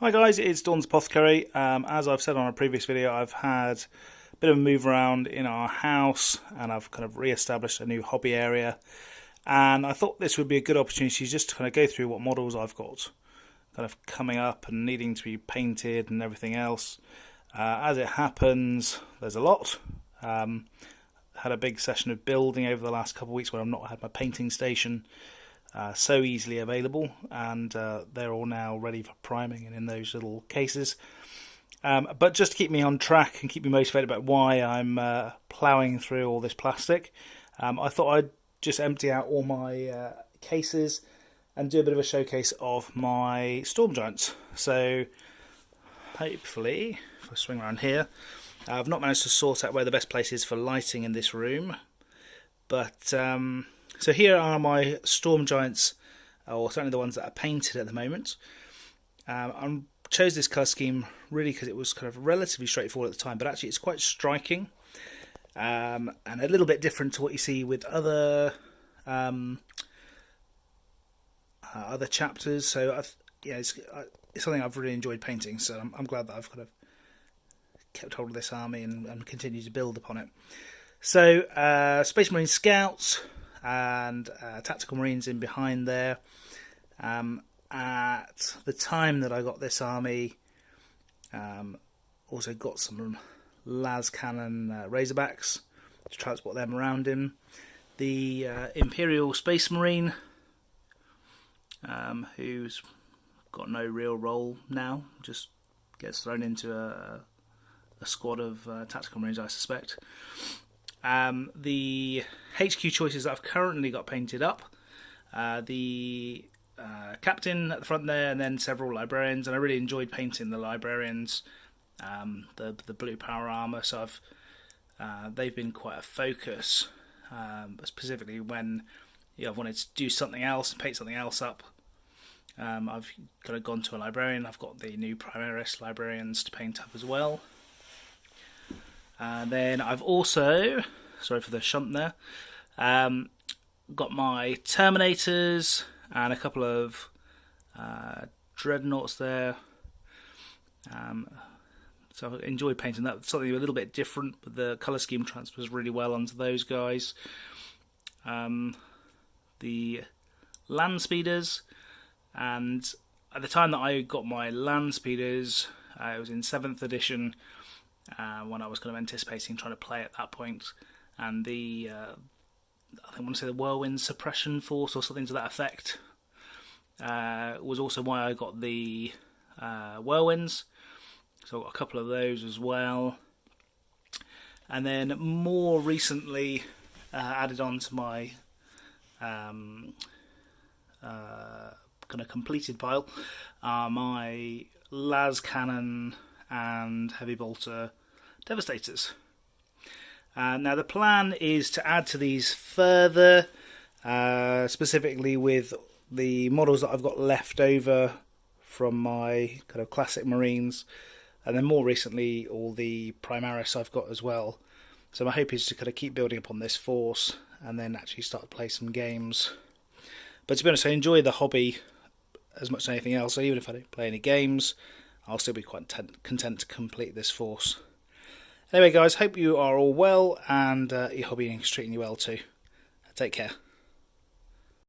Hi guys, it's Dawn's Apothecary. As I've said on a previous video, I've had a bit of a move around in our house and I've kind of re-established a new hobby area, and I thought this would be a good opportunity just to kind of go through what models I've got kind of coming up and needing to be painted and everything else. As it happens, there's a lot. Had a big session of building over the last couple of weeks where I've not had my painting station so easily available, and they're all now ready for priming and in those little cases. But just to keep me on track and keep me motivated about why I'm ploughing through all this plastic, I thought I'd just empty out all my cases and do a bit of a showcase of my storm giants. So hopefully, if I swing around here, I've not managed to sort out where the best place is for lighting in this room, but so here are my storm giants, or certainly the ones that are painted at the moment. I chose this colour scheme really because it was kind of relatively straightforward at the time, but actually it's quite striking and a little bit different to what you see with other chapters. So it's something I've really enjoyed painting. So I'm glad that I've kind of kept hold of this army and continued to build upon it. So Space Marine Scouts and Tactical Marines in behind there. At the time that I got this army, also got some las cannon Razorbacks to transport them around in. The Imperial Space Marine, who's got no real role now, just gets thrown into a squad of Tactical Marines, I suspect. The HQ choices that I've currently got painted up, the captain at the front there, and then several librarians, and I really enjoyed painting the librarians, the blue power armour, so they've been quite a focus, specifically when I've wanted to do something else and paint something else up. I've kind of gone to a librarian. I've got the new Primaris librarians to paint up as well. And then I've also, sorry for the shunt there, got my Terminators and a couple of Dreadnoughts there. So I enjoyed painting that. Something a little bit different, but the colour scheme transfers really well onto those guys. The Land Speeders, and at the time that I got my Land Speeders, it was in 7th edition, when I was kind of anticipating trying to play at that point, and I want to say the Whirlwind Suppression Force or something to that effect was also why I got the Whirlwinds, so I got a couple of those as well. And then more recently added on to my kind of completed pile are my las cannon and heavy bolter Devastators. Now the plan is to add to these further, specifically with the models that I've got left over from my kind of classic Marines, and then more recently all the Primaris I've got as well. So my hope is to kind of keep building upon this force and then actually start to play some games. But to be honest, I enjoy the hobby as much as anything else, so even if I don't play any games, I'll still be quite content to complete this force. Anyway guys, hope you are all well and your hobbying is treating you well too. Take care.